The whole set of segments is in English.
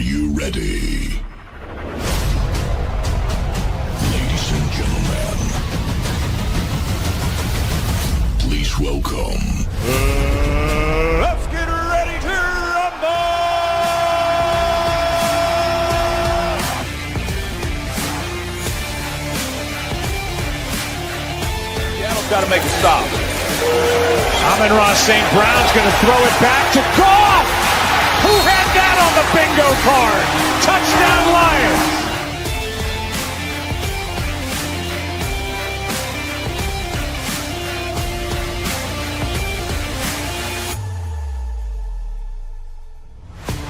you ready? Ladies and gentlemen, please welcome. Let's get ready to rumble! Seattle's got to make a stop. Amon-Ra St. Brown's going to throw it back to Goff! Who had that on the bingo card? Touchdown Lions!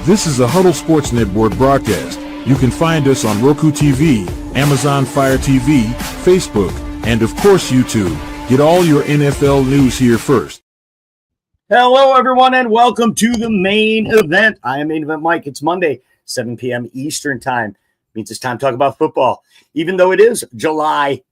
This is a Huddle Sports Network broadcast. You can find us on Roku TV, Amazon Fire TV, Facebook, and of course YouTube. Get all your NFL news here first. Hello, everyone, and welcome to the main event. I am Main Event Mike. It's Monday, 7 p.m. Eastern Time. Means it's time to talk about football. Even though it is July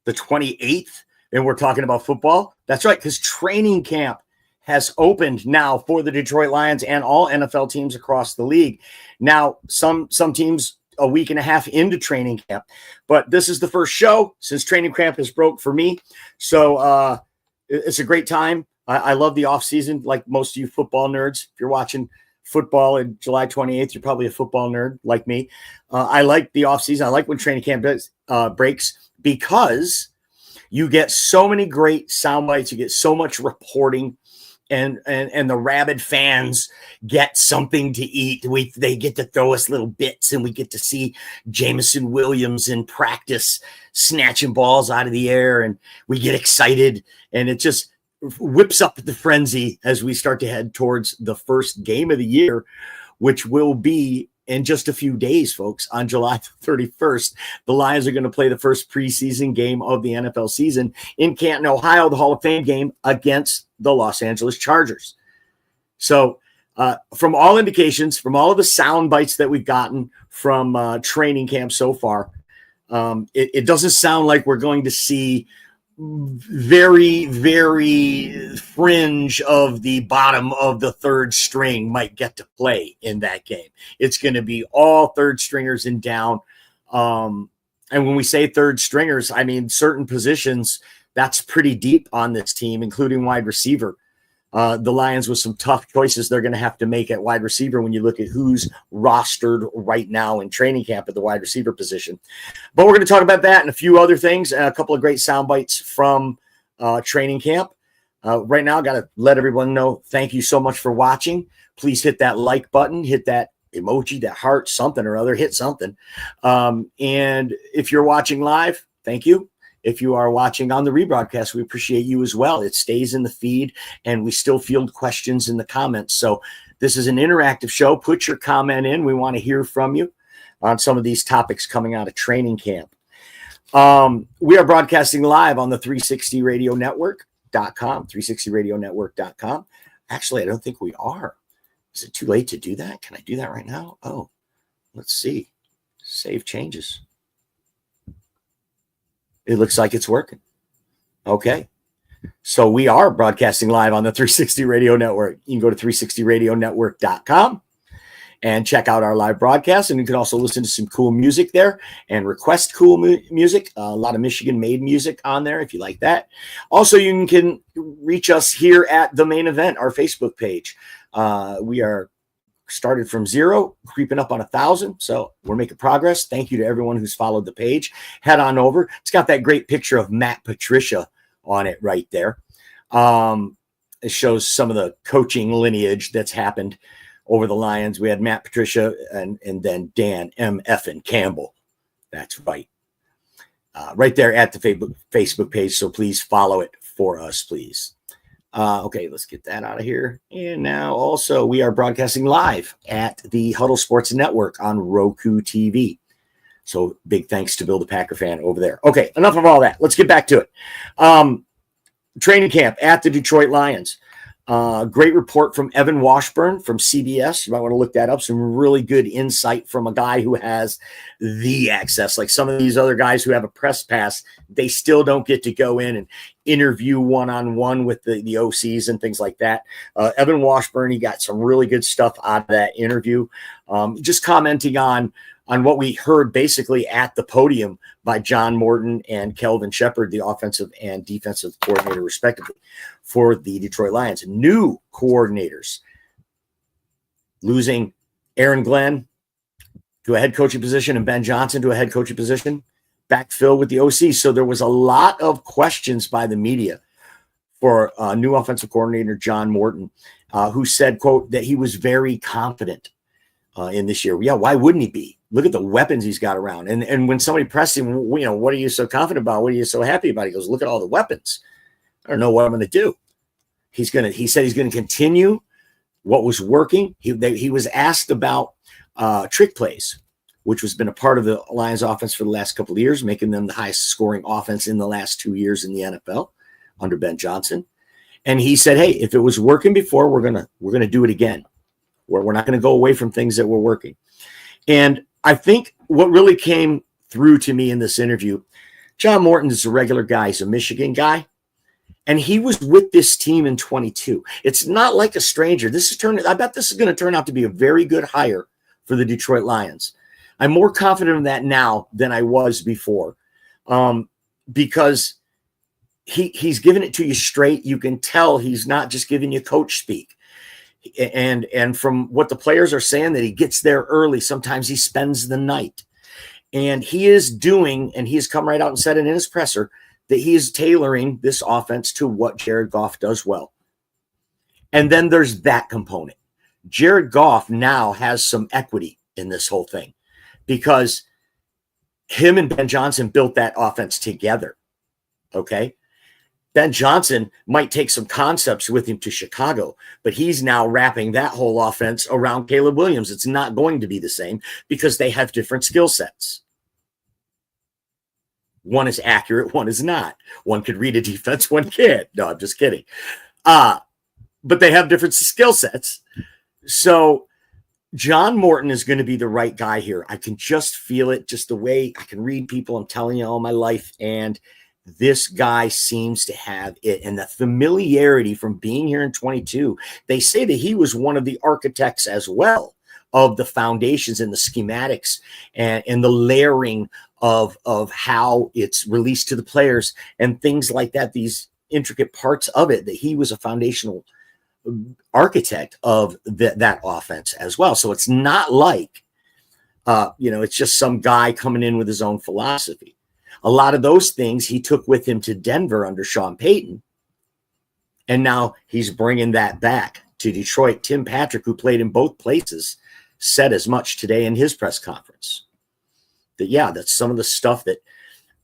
the 28th, and we're talking about football, that's right, because training camp has opened now for the Detroit Lions and all NFL teams across the league. Now, some teams a week and a half into training camp, but this is the first show since training camp has broke for me. So it's a great time. I love the off season, like most of you football nerds. If you're watching football on July 28th, you're probably a football nerd like me. I like the off season. I like when training camp breaks because you get so many great sound bites. You get so much reporting. And the rabid fans get something to eat. They get to throw us little bits, and we get to see Jameson Williams in practice snatching balls out of the air, and we get excited, and it just whips up the frenzy as we start to head towards the first game of the year, which will be in just a few days, folks. On July 31st, the Lions are going to play the first preseason game of the NFL season in Canton, Ohio, the Hall of Fame game against the Los Angeles Chargers. So from all indications, from all of the sound bites that we've gotten from training camp so far, it doesn't sound like we're going to see very, very fringe of the bottom of the third string might get to play in that game. It's going to be all third stringers and down. And when we say third stringers, I mean certain positions that's pretty deep on this team, including wide receiver. The Lions with some tough choices they're going to have to make at wide receiver when you look at who's rostered right now in training camp at the wide receiver position. But we're going to talk about that and a few other things, and a couple of great sound bites from training camp. Right now, I got to let everyone know, thank you so much for watching. Please hit that like button, hit that emoji, that heart, something or other, hit something. And if you're watching live, thank you. If you are watching on the rebroadcast, we appreciate you as well. It stays in the feed, and we still field questions in the comments. So this is an interactive show. Put your comment in. We want to hear from you on some of these topics coming out of training camp. We are broadcasting live on the 360radionetwork.com, 360radionetwork.com. Actually, I don't think we are. Is it too late to do that? Can I do that right now? Oh, let's see. Save changes. It looks like it's working. Okay. So we are broadcasting live on the 360 Radio Network. You can go to 360radionetwork.com and check out our live broadcast. And you can also listen to some cool music there and request cool music. A lot of Michigan-made music on there if you like that. Also, you can reach us here at The Main Event, our Facebook page. We are started from 0, creeping up on 1,000. So we're making progress. Thank you to everyone who's followed the page. Head on over. It's got that great picture of Matt Patricia on it right there. It shows some of the coaching lineage that's happened over the Lions. We had Matt Patricia and then Dan M. Effin Campbell. That's right. Right there at the Facebook page. So please follow it for us, please. Okay, let's get that out of here. And now also we are broadcasting live at the Huddle Sports Network on Roku TV. So big thanks to Bill the Packer fan over there. Okay, enough of all that. Let's get back to it. Training camp at the Detroit Lions. Great report from Evan Washburn from CBS. You might want to look that up. Some really good insight from a guy who has the access. Like some of these other guys who have a press pass, they still don't get to go in and interview one-on-one with the OCs and things like that. Evan Washburn, he got some really good stuff out of that interview. Just commenting on what we heard basically at the podium by John Morton and Kelvin Shepard, the offensive and defensive coordinator, respectively, for the Detroit Lions. New coordinators, losing Aaron Glenn to a head coaching position and Ben Johnson to a head coaching position, backfill with the OC. So there was a lot of questions by the media for new offensive coordinator John Morton, who said, quote, that he was very confident in this year. Yeah, why wouldn't he be? Look at the weapons he's got around. And when somebody pressed him, what are you so confident about? What are you so happy about? He goes, look at all the weapons. I don't know what I'm going to do. He said he's going to continue what was working. He was asked about trick plays, which has been a part of the Lions offense for the last couple of years, making them the highest scoring offense in the last 2 years in the NFL under Ben Johnson. And he said, hey, if it was working before, we're going to do it again. We're not going to go away from things that were working. And I think what really came through to me in this interview, John Morton is a regular guy. He's a Michigan guy. And he was with this team in 22. It's not like a stranger. I bet this is going to turn out to be a very good hire for the Detroit Lions. I'm more confident of that now than I was before, because he's giving it to you straight. You can tell he's not just giving you coach speak. And from what the players are saying, that he gets there early. Sometimes he spends the night. And he is doing, and he's come right out and said it in his presser, that he is tailoring this offense to what Jared Goff does well. And then there's that component. Jared Goff now has some equity in this whole thing because him and Ben Johnson built that offense together. Okay. Ben Johnson might take some concepts with him to Chicago, but he's now wrapping that whole offense around Caleb Williams. It's not going to be the same because they have different skill sets. One is accurate, one is not. One could read a defense, one can't. No, I'm just kidding. But they have different skill sets. So John Morton is going to be the right guy here. I can just feel it, just the way I can read people. I'm telling you all my life. And this guy seems to have it. And the familiarity from being here in 22, they say that he was one of the architects as well of the foundations and the schematics and the layering of how it's released to the players and things like that, these intricate parts of it, that he was a foundational architect of that offense as well. So it's not like, it's just some guy coming in with his own philosophy. A lot of those things he took with him to Denver under Sean Payton. And now he's bringing that back to Detroit. Tim Patrick, who played in both places, said as much today in his press conference. That, yeah, that's some of the stuff that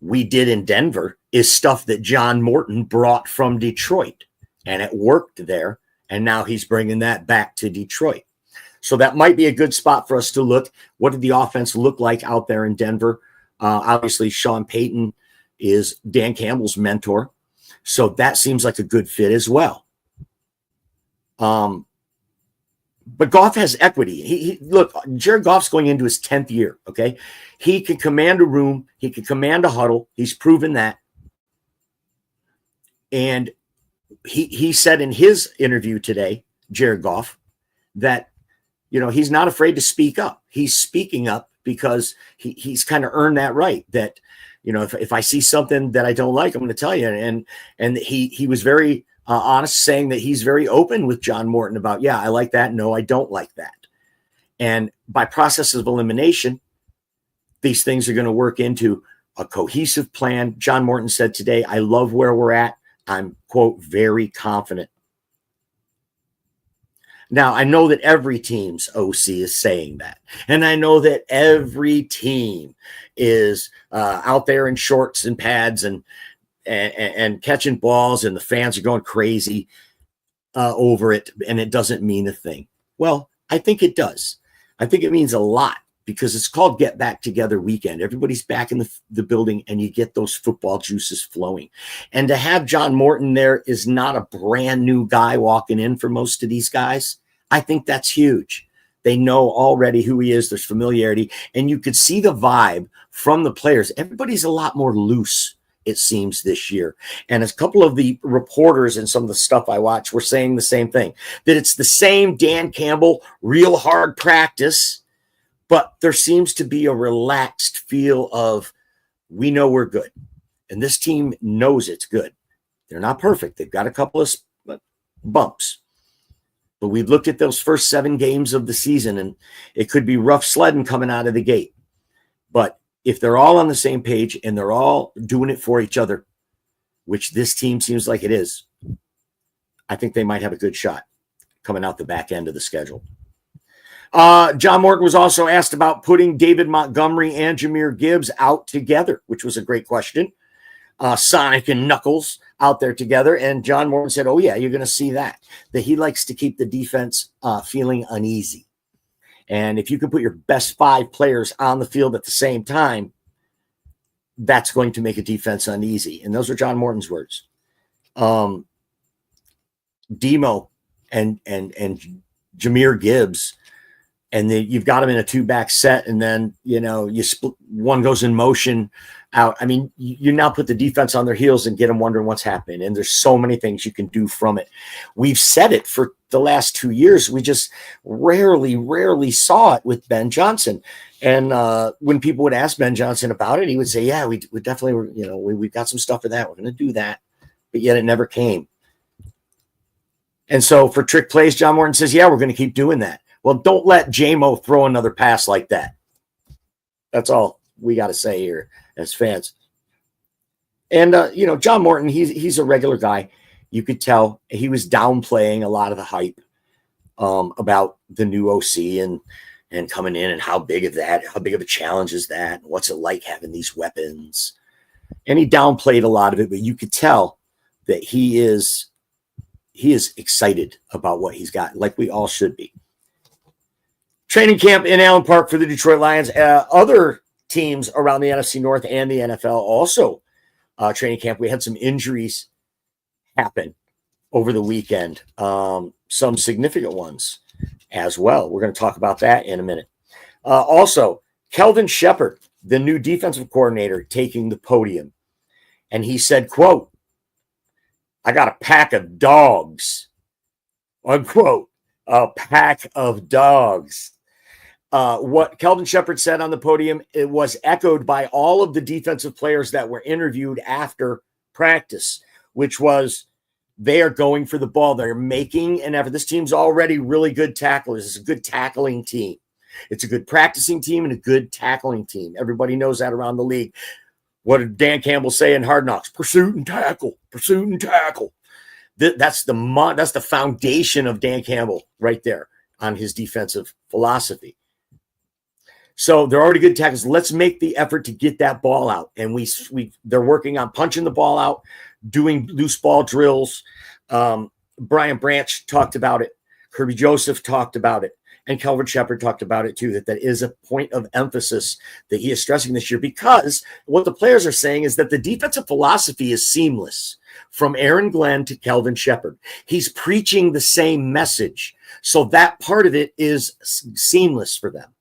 we did in Denver is stuff that John Morton brought from Detroit. And it worked there. And now he's bringing that back to Detroit. So that might be a good spot for us to look. What did the offense look like out there in Denver? Obviously, Sean Payton is Dan Campbell's mentor. So that seems like a good fit as well. But Goff has equity. Look, Jared Goff's going into his 10th year, okay? He can command a room. He can command a huddle. He's proven that. And he said in his interview today, Jared Goff, that, he's not afraid to speak up. He's speaking up because he's kind of earned that right that, if I see something that I don't like, I'm going to tell you. And he was very honest, saying that he's very open with John Morton about, yeah, I like that. No, I don't like that. And by process of elimination, these things are going to work into a cohesive plan. John Morton said today, I love where we're at. I'm, quote, very confident. Now, I know that every team's OC is saying that. And I know that every team is out there in shorts and pads and catching balls, and the fans are going crazy over it, and it doesn't mean a thing. Well, I think it does. I think it means a lot because it's called Get Back Together Weekend. Everybody's back in the building, and you get those football juices flowing. And to have John Morton there is not a brand new guy walking in for most of these guys. I think that's huge. They know already who he is. There's familiarity, and you could see the vibe from the players. Everybody's a lot more loose, it seems, this year. And a couple of the reporters and some of the stuff I watch were saying the same thing, that it's the same Dan Campbell, real hard practice, but there seems to be a relaxed feel of, we know we're good. And this team knows it's good. They're not perfect. They've got a couple of bumps. But we've looked at those first 7 games of the season, and it could be rough sledding coming out of the gate. But if they're all on the same page and they're all doing it for each other, which this team seems like it is, I think they might have a good shot coming out the back end of the schedule. John Morton was also asked about putting David Montgomery and Jahmyr Gibbs out together, which was a great question. Sonic and Knuckles out there together. And John Morton said, oh, yeah, you're going to see that he likes to keep the defense feeling uneasy. And if you can put your best 5 players on the field at the same time, that's going to make a defense uneasy. And those are John Morton's words. Demo and Jahmyr Gibbs, and you've got them in a 2-back set, and then, you split, one goes in motion out. I mean, you now put the defense on their heels and get them wondering what's happening. And there's so many things you can do from it. We've said it for the last 2 years. We just rarely saw it with Ben Johnson. And when people would ask Ben Johnson about it, he would say, yeah, we definitely, we've got some stuff for that. We're going to do that. But yet it never came. And so for trick plays, John Morton says, yeah, we're going to keep doing that. Well, don't let J-Mo throw another pass like that. That's all we got to say here as fans. And, John Morton, he's a regular guy. You could tell he was downplaying a lot of the hype about the new OC and coming in and how big of a challenge is that? What's it like having these weapons? And he downplayed a lot of it, but you could tell that he is excited about what he's got, like we all should be. Training camp in Allen Park for the Detroit Lions. Other teams around the NFC North and the NFL also training camp. We had some injuries happen over the weekend, some significant ones as well. We're going to talk about that in a minute. Also, Kelvin Shepherd, the new defensive coordinator, taking the podium. And he said, quote, I got a pack of dogs, unquote, a pack of dogs. What Kelvin Shepherd said on the podium, it was echoed by all of the defensive players that were interviewed after practice, which was they are going for the ball. They're making an effort. This team's already really good tacklers. It's a good tackling team. It's a good practicing team and a good tackling team. Everybody knows that around the league. What did Dan Campbell say in Hard Knocks? Pursuit and tackle. Pursuit and tackle. That's the foundation of Dan Campbell right there on his defensive philosophy. So they're already good tackles. Let's make the effort to get that ball out. And they're working on punching the ball out, doing loose ball drills. Brian Branch talked about it. Kirby Joseph talked about it. And Kelvin Shepherd talked about it too, that is a point of emphasis that he is stressing this year, because what the players are saying is that the defensive philosophy is seamless from Aaron Glenn to Kelvin Shepherd. He's preaching the same message. So that part of it is seamless for them.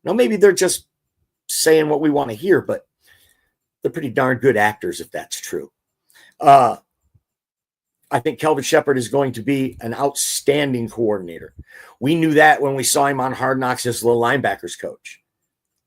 Now, maybe they're just saying what we want to hear, but they're pretty darn good actors if that's true. I think Kelvin Shepherd is going to be an outstanding coordinator. We knew that when we saw him on Hard Knocks as the linebackers coach.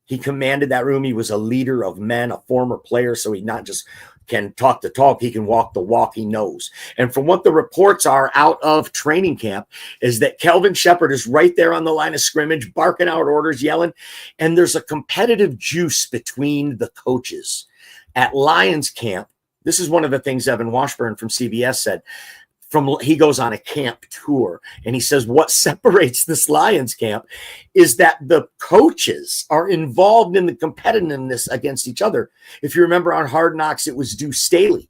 He commanded that room. He was a leader of men, a former player, so he not just can talk the talk, he can walk the walk he knows. And from what the reports are out of training camp is that Kelvin Shepherd is right there on the line of scrimmage, barking out orders, yelling, and there's a competitive juice between the coaches. At Lions camp, this is one of the things Evan Washburn from CBS said. He goes on a camp tour, and he says what separates this Lions camp is that the coaches are involved in the competitiveness against each other. If you remember on Hard Knocks, it was Deuce Staley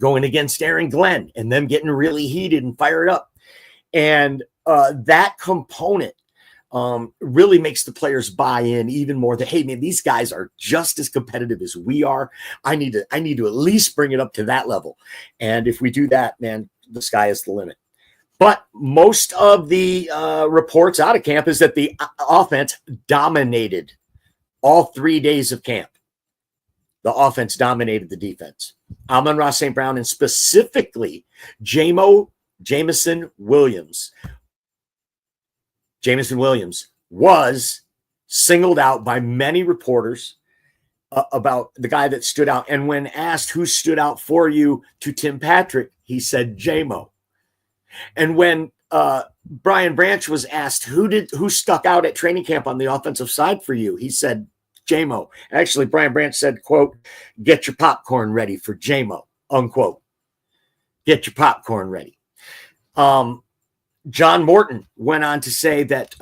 going against Aaron Glenn and them getting really heated and fired up. And that component really makes the players buy in even more that, hey, man, these guys are just as competitive as we are. I need to at least bring it up to that level. And if we do that, man, the sky is the limit. But most of the reports out of camp is that the offense dominated all 3 days of camp. The offense dominated the defense. Amon-Ra St. Brown, and specifically Jameson Williams. Jameson Williams was singled out by many reporters about the guy that stood out. And when asked who stood out for you to Tim Patrick, he said Jamo. And when Brian Branch was asked who stuck out at training camp on the offensive side for you, he said Jamo. Actually, Brian Branch said, quote, "Get your popcorn ready for Jamo," unquote. Get your popcorn ready. John Morton went on to say that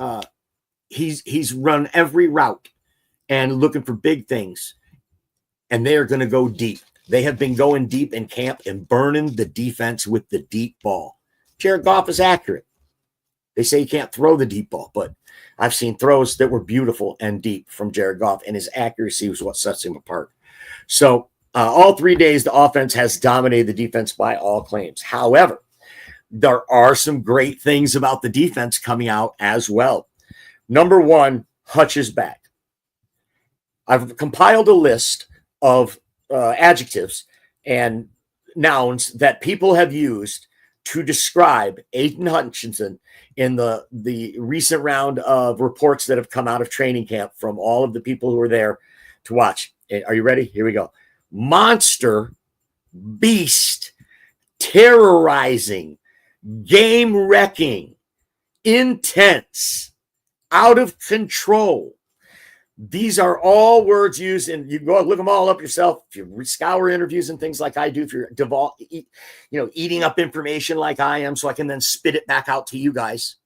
he's run every route and looking for big things, and they are going to go deep. They have been going deep in camp and burning the defense with the deep ball. Jared Goff is accurate. They say he can't throw the deep ball, but I've seen throws that were beautiful and deep from Jared Goff, and his accuracy was what sets him apart. So all 3 days, the offense has dominated the defense by all claims. However, there are some great things about the defense coming out as well. Number one, Hutch is back. I've compiled a list of adjectives and nouns that people have used to describe Aiden Hutchinson in the recent round of reports that have come out of training camp from all of the people who were there to watch. Are you ready? Here we go. Monster, beast, terrorizing, game-wrecking, intense, out of control. These are all words used, and you can go look them all up yourself. If you scour interviews and things like I do, if you're eating up information like I am, so I can then spit it back out to you guys,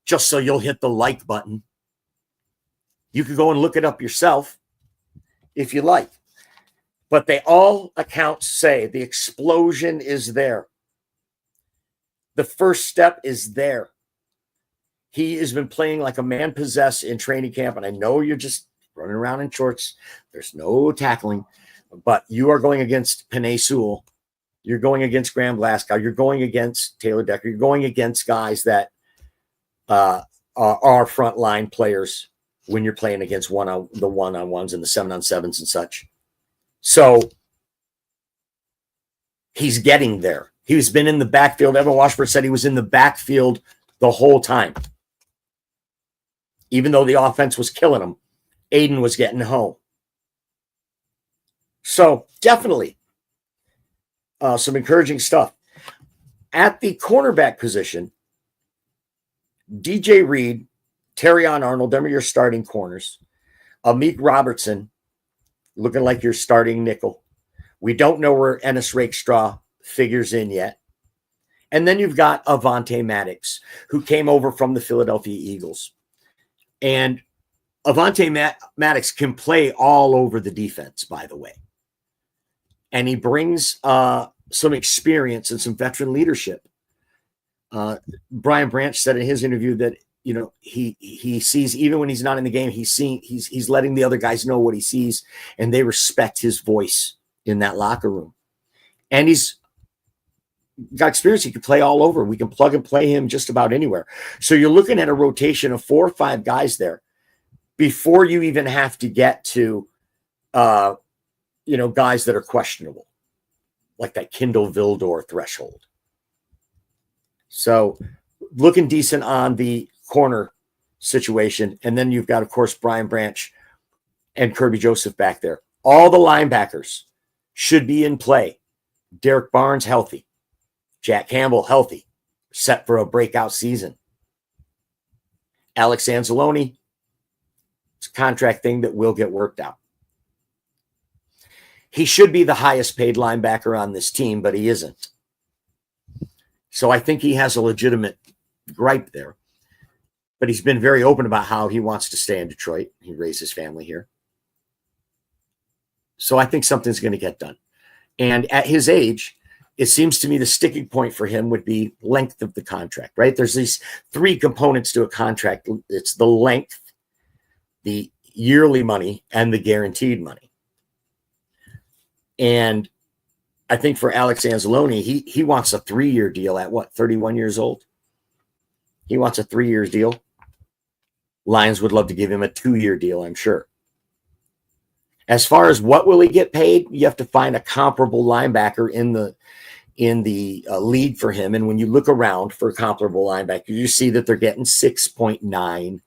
just so you'll hit the like button. You could go and look it up yourself if you like. But they all accounts say the explosion is there. The first step is there. He has been playing like a man possessed in training camp, and I know you're just running around in shorts. There's no tackling, but you are going against Penei Sewell. You're going against Graham Glasgow. You're going against Taylor Decker. You're going against guys that are frontline players when you're playing against the one-on-ones and the 7-on-7s and such. So he's getting there. He's been in the backfield. Evan Washburn said he was in the backfield the whole time. Even though the offense was killing him, Aiden was getting home. So definitely some encouraging stuff. At the cornerback position, DJ Reed, Terrion Arnold, them are your starting corners. Amik Robertson, looking like your starting nickel. We don't know where Ennis Rakestraw figures in yet. And then you've got Avonte Maddox, who came over from the Philadelphia Eagles. And Avonte Maddox can play all over the defense, by the way. And he brings some experience and some veteran leadership. Brian Branch said in his interview that, he sees, even when he's not in the game, he's letting the other guys know what he sees, and they respect his voice in that locker room. And he's got experience. He can play all over. We can plug and play him just about anywhere. So you're looking at a rotation of 4 or 5 guys there before you even have to get to, guys that are questionable, like that Kindle Vildor threshold. So looking decent on the corner situation. And then you've got, of course, Brian Branch and Kirby Joseph back there. All the linebackers should be in play. Derek Barnes healthy. Jack Campbell healthy, set for a breakout season. Alex Anzalone, it's a contract thing that will get worked out. He should be the highest paid linebacker on this team, but he isn't. So I think he has a legitimate gripe there. But he's been very open about how he wants to stay in Detroit. He raised his family here. So I think something's going to get done. And at his age, it seems to me the sticking point for him would be length of the contract, right? There's these three components to a contract. It's the length, the yearly money, and the guaranteed money. And I think for Alex Anzalone, he wants a 3-year deal at what, 31 years old? He wants a 3-year deal. Lions would love to give him a 2-year deal, I'm sure. As far as what will he get paid, you have to find a comparable linebacker in the league for him. And when you look around for a comparable linebacker, you see that they're getting 6.9,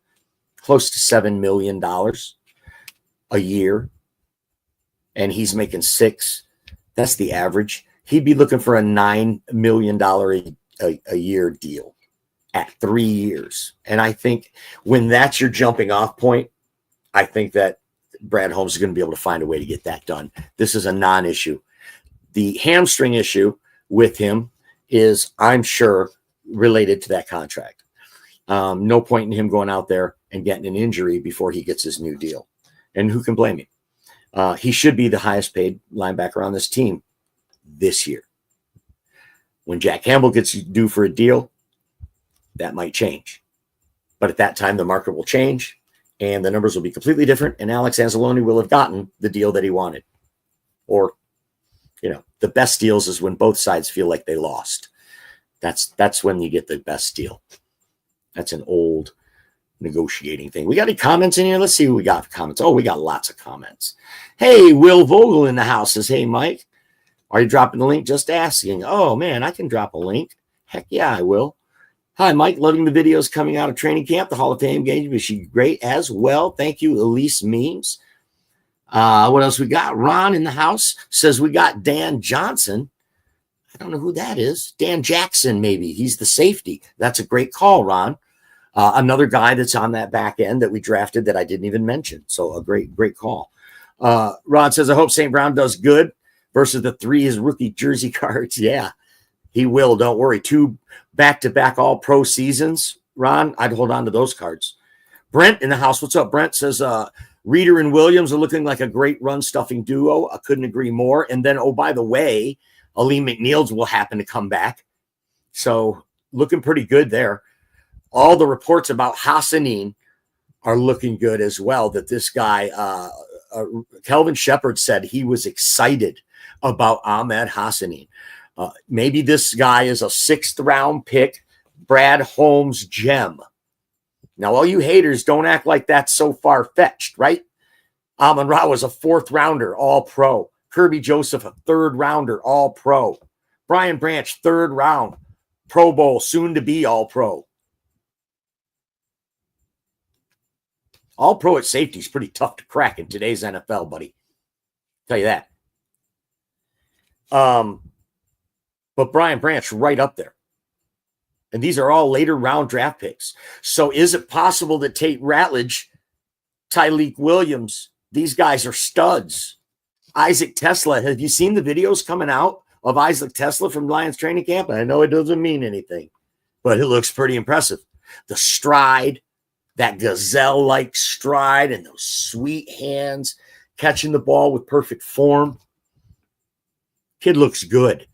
close to $7 million a year. And he's making 6. That's the average. He'd be looking for a $9 million a year deal at 3 years. And I think when that's your jumping off point, I think that Brad Holmes is going to be able to find a way to get that done. This is a non-issue. The hamstring issue with him is, I'm sure, related to that contract. No point in him going out there and getting an injury before he gets his new deal. And who can blame him? He should be the highest paid linebacker on this team this year. When Jack Campbell gets due for a deal, that might change. But at that time, the market will change and the numbers will be completely different. And Alex Anzalone will have gotten the deal that he wanted. Or, the best deals is when both sides feel like they lost. That's when you get the best deal. That's an old negotiating thing. We got any comments in here? Let's see who we got for comments. Oh, we got lots of comments. Hey, Will Vogel in the house says, hey, Mike, are you dropping the link? Just asking. Oh, man, I can drop a link. Heck yeah, I will. Hi, Mike. Loving the videos coming out of training camp. The Hall of Fame game was great as well. Thank you, Elise Memes. What else we got? Ron in the house says we got Dan Johnson. I don't know who that is. Dan Jackson, maybe. He's the safety. That's a great call, Ron. Another guy that's on that back end that we drafted that I didn't even mention. So a great call. Ron says, I hope St. Brown does good versus the 3 his rookie jersey cards. Yeah, he will. Don't worry. 2 back-to-back all-pro seasons. Ron, I'd hold on to those cards. Brent in the house. What's up, Brent? Says, Reeder and Williams are looking like a great run-stuffing duo. I couldn't agree more. And then, oh, by the way, Aleem McNeils will happen to come back. So looking pretty good there. All the reports about Hassanin are looking good as well, that this guy, Kelvin Shepard, said he was excited about Ahmed Hassanin. Maybe this guy is a 6th-round pick, Brad Holmes gem. Now, all you haters, don't act like that's so far-fetched, right? Amon-Ra was a 4th-rounder, all-pro. Kirby Joseph, a 3rd-rounder, all-pro. Brian Branch, 3rd round, Pro Bowl, soon-to-be all-pro. All-pro at safety is pretty tough to crack in today's NFL, buddy. Tell you that. But Brian Branch right up there. And these are all later round draft picks. So is it possible that Tate Ratledge, Tyleik Williams, these guys are studs? Isaac Tesla, have you seen the videos coming out of Isaac Tesla from Lions training camp? I know it doesn't mean anything, but it looks pretty impressive. The stride, that gazelle-like stride, and those sweet hands, catching the ball with perfect form. Kid looks good.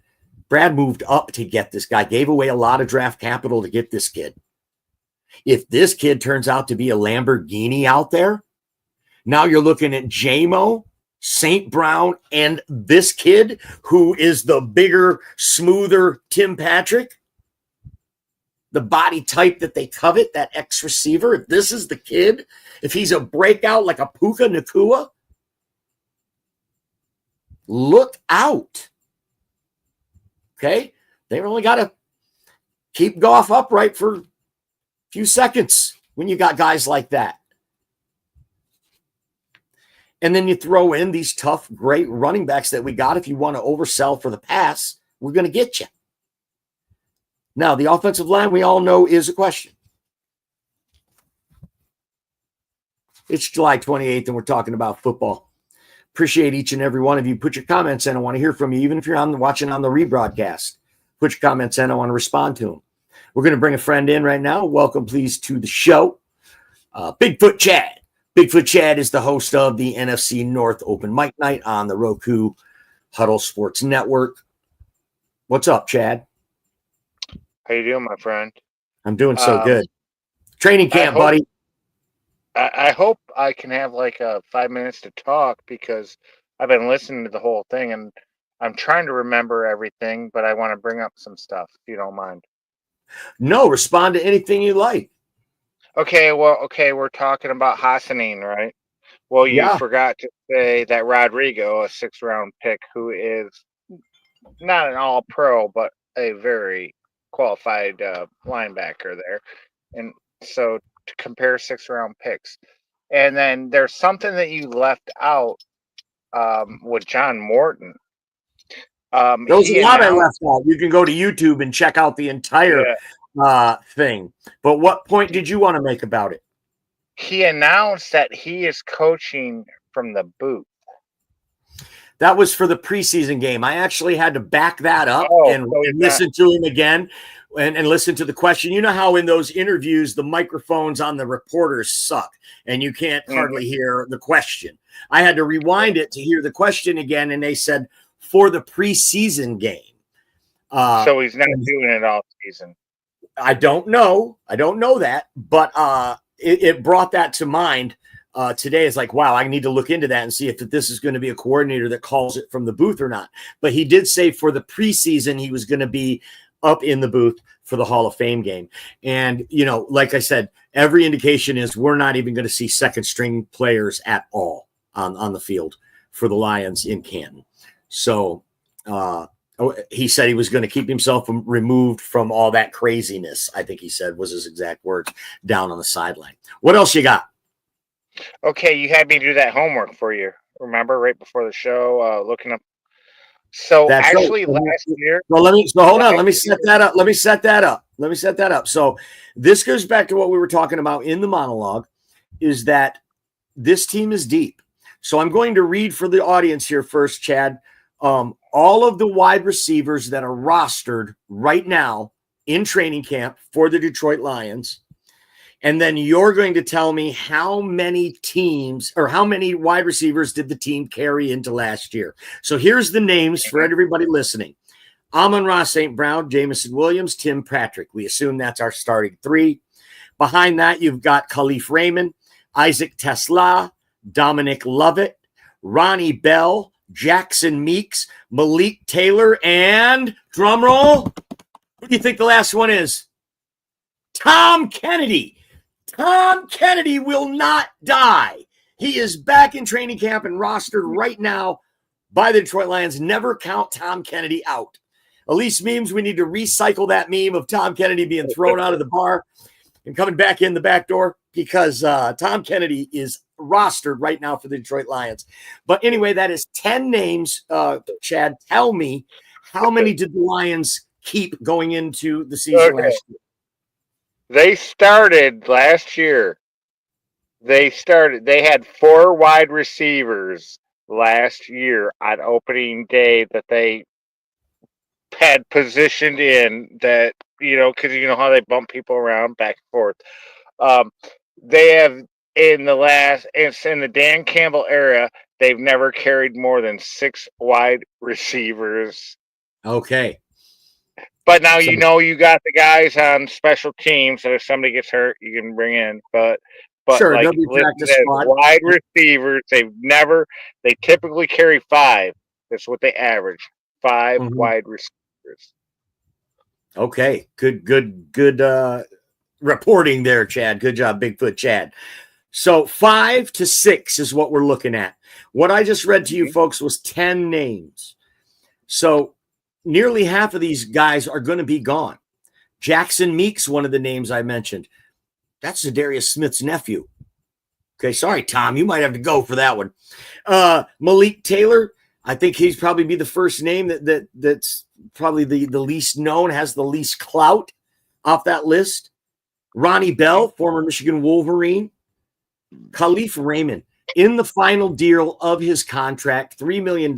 Brad moved up to get this guy, gave away a lot of draft capital to get this kid. If this kid turns out to be a Lamborghini out there, now you're looking at J-Mo, St. Brown, and this kid who is the bigger, smoother Tim Patrick. The body type that they covet, that ex-receiver. If this is the kid, if he's a breakout like a Puka Nacua, look out. Okay? They only got to keep Goff upright for a few seconds when you got guys like that. And then you throw in these tough, great running backs that we got. If you want to oversell for the pass, we're going to get you. Now, the offensive line, we all know, is a question. It's July 28th, and we're talking about football. Appreciate each and every one of you. Put your comments in. I want to hear from you, even if you're watching on the rebroadcast. Put your comments in. I want to respond to them. We're going to bring a friend in right now. Welcome, please, to the show. Bigfoot Chad. Bigfoot Chad is the host of the NFC North Open Mic Night on the Roku Huddle Sports Network. What's up, Chad? How you doing, my friend? I'm doing so good. Training camp, buddy. I hope I can have like 5 minutes to talk because I've been listening to the whole thing and I'm trying to remember everything, but I want to bring up some stuff if you don't mind. No, respond to anything you like. Okay, we're talking about Hassanin, right? Well, you forgot to say that Rodrigo, a 6th-round pick, who is not an all-pro, but a very qualified linebacker there. And so to compare 6th-round picks. And then there's something that you left out with John Morton. There was a lot I left out. You can go to YouTube and check out the entire thing. But what point did you want to make about it? He announced that he is coaching from the booth. That was for the preseason game. I actually had to back that up and listen to him again and listen to the question. You know how in those interviews, the microphones on the reporters suck and you can't hardly hear the question. I had to rewind it to hear the question again, and they said for the preseason game. So he's not doing it all season. I don't know. I don't know that, but it brought that to mind today. It's like, wow, I need to look into that and see if this is going to be a coordinator that calls it from the booth or not. But he did say for the preseason, he was going to be up in the booth for the Hall of Fame game. And, you know, like I said, every indication is we're not even going to see second string players at all on the field for the Lions in Canton. So he said he was going to keep himself removed from all that craziness. I think he said was his exact words down on the sideline. What else you got? Okay, you had me do that homework for you. Remember, right before the show, looking up. So that's actually last year. Well, hold on. Let me set that up. So this goes back to what we were talking about in the monologue, is that this team is deep. So I'm going to read for the audience here first, Chad. All of the wide receivers that are rostered right now in training camp for the Detroit Lions. And then you're going to tell me how many teams or how many wide receivers did the team carry into last year. So here's the names for everybody listening. Amon-Ra St. Brown, Jameson Williams, Tim Patrick. We assume that's our starting 3. Behind that, you've got Khalif Raymond, Isaac Tesla, Dominic Lovett, Ronnie Bell, Jackson Meeks, Malik Taylor, and drumroll, who do you think the last one is? Tom Kennedy. Tom Kennedy will not die. He is back in training camp and rostered right now by the Detroit Lions. Never count Tom Kennedy out. Elise Memes, we need to recycle that meme of Tom Kennedy being thrown out of the bar and coming back in the back door, because Tom Kennedy is rostered right now for the Detroit Lions. But anyway, that is 10 names. Chad, tell me, how many did the Lions keep going into the season last year? They started last year. They had 4 wide receivers last year on opening day that they had positioned in, that, you know, because you know how they bump people around back and forth. They have in the Dan Campbell era, they've never carried more than 6 wide receivers. Okay. But now you know you got the guys on special teams, so if somebody gets hurt, you can bring in. But sure, like wide receivers, they typically carry 5. That's what they average. 5 wide receivers. Okay. Good reporting there, Chad. Good job, Bigfoot Chad. So 5 to 6 is what we're looking at. What I just read to you folks was 10 names. So nearly half of these guys are going to be gone. Jackson Meeks, one of the names I mentioned. That's Zadarius Smith's nephew. Okay, sorry, Tom. You might have to go for that one. Malik Taylor, I think he's probably be the first name that's probably the least known, has the least clout off that list. Ronnie Bell, former Michigan Wolverine. Khalif Raymond, in the final deal of his contract, $3 million.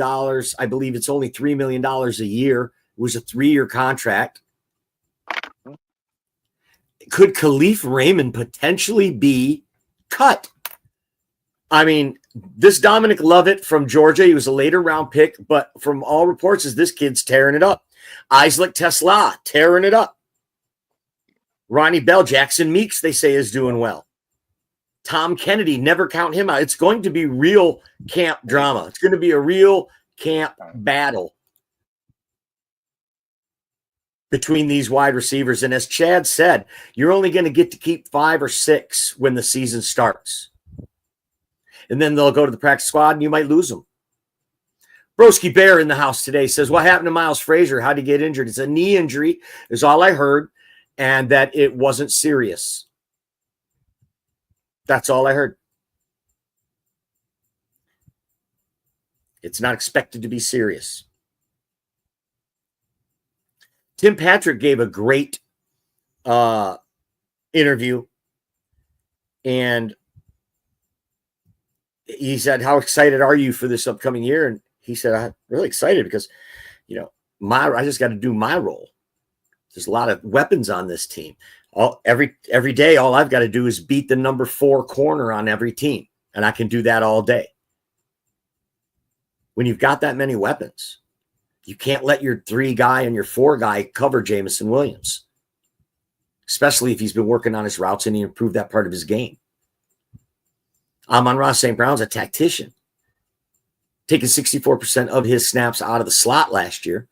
I believe it's only $3 million a year. It was a 3-year contract. Could Khalif Raymond potentially be cut? I mean, this Dominic Lovett from Georgia, he was a later round pick, but from all reports is this kid's tearing it up. Isaac Tesla tearing it up. Ronnie Bell, Jackson Meeks, they say, is doing well. Tom Kennedy, never count him out. It's going to be real camp drama. It's going to be a real camp battle between these wide receivers. And as Chad said, you're only going to get to keep 5 or 6 when the season starts. And then they'll go to the practice squad and you might lose them. Broski Bear in the house today says, what happened to Miles Frazier? How'd he get injured? It's a knee injury is all I heard, and that it wasn't serious. That's all I heard. It's not expected to be serious. Tim Patrick gave a great interview, and he said, how excited are you for this upcoming year? And he said, I'm really excited because, I just got to do my role. There's a lot of weapons on this team. Every day, all I've got to do is beat the number 4 corner on every team, and I can do that all day. When you've got that many weapons, you can't let your 3 guy and your 4 guy cover Jameson Williams, especially if he's been working on his routes and he improved that part of his game. Amon-Ra St. Brown's a tactician, taking 64% of his snaps out of the slot last year.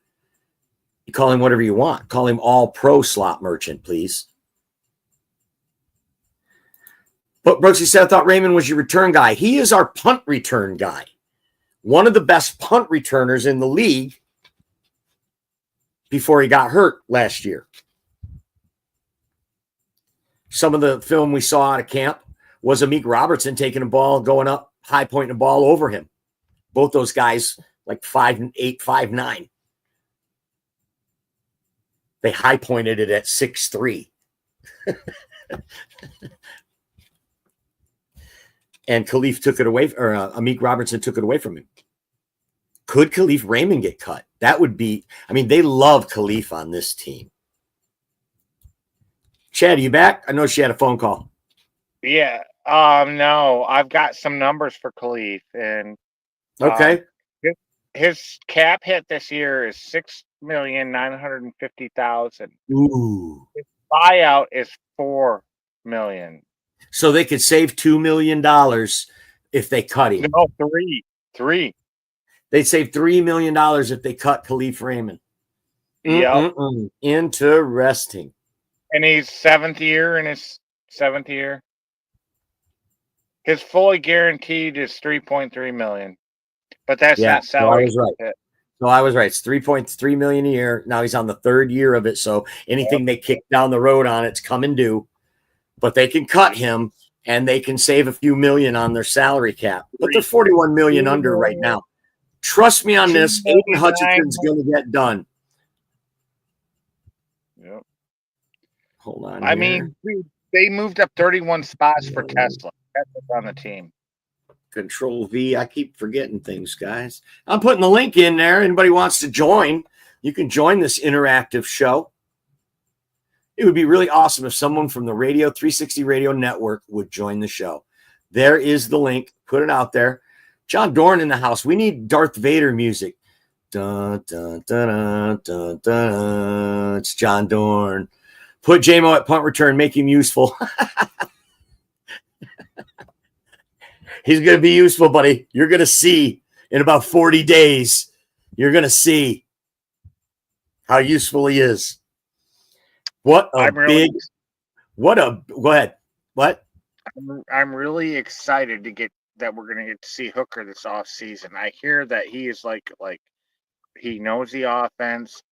You call him whatever you want. Call him all-pro slot merchant, please. But Brooksy said, I thought Raymond was your return guy. He is our punt return guy. One of the best punt returners in the league before he got hurt last year. Some of the film we saw out of camp was Amik Robertson taking a ball, going up, high pointing a ball over him. Both those guys like 5'8", 5'9". They high pointed it at 6'3". And Khalif took it away, or Amik Robertson took it away from him. Could Khalif Raymond get cut? That would be, they love Khalif on this team. Chad, are you back? I know she had a phone call. Yeah. No, I've got some numbers for Khalif, and okay. His cap hit this year is $6,950,000. Ooh. His buyout is $4 million. So they could save $2 million if they cut him. No, three. They'd save $3 million if they cut Khalif Raymond. Yeah. Interesting. And he's 7th year. His fully guaranteed is $3.3 million. But that's not salary. So I was right. It's $3.3 million a year. Now he's on the 3rd year of it. So anything they kick down the road on, it's coming due. But they can cut him and they can save a few million on their salary cap. But they're $41 million under right now. Trust me on this. Aiden Hutchinson's going to get done. Yep. Hold on. They moved up 31 spots for Tesla. Tesla's on the team. Control V. I keep forgetting things, guys. I'm putting the link in there. Anybody wants to join, you can join this interactive show. It would be really awesome if someone from the Radio 360 Radio Network would join the show. There is the link. Put it out there. John Dorn in the house. We need Darth Vader music. Dun, dun, dun, dun, dun, dun. It's John Dorn. Put JMO at punt return. Make him useful. He's going to be useful, buddy. You're going to see in about 40 days. You're going to see how useful he is. Go ahead. What? I'm really excited to get that we're going to get to see Hooker this offseason. I hear that he is like he knows the offense.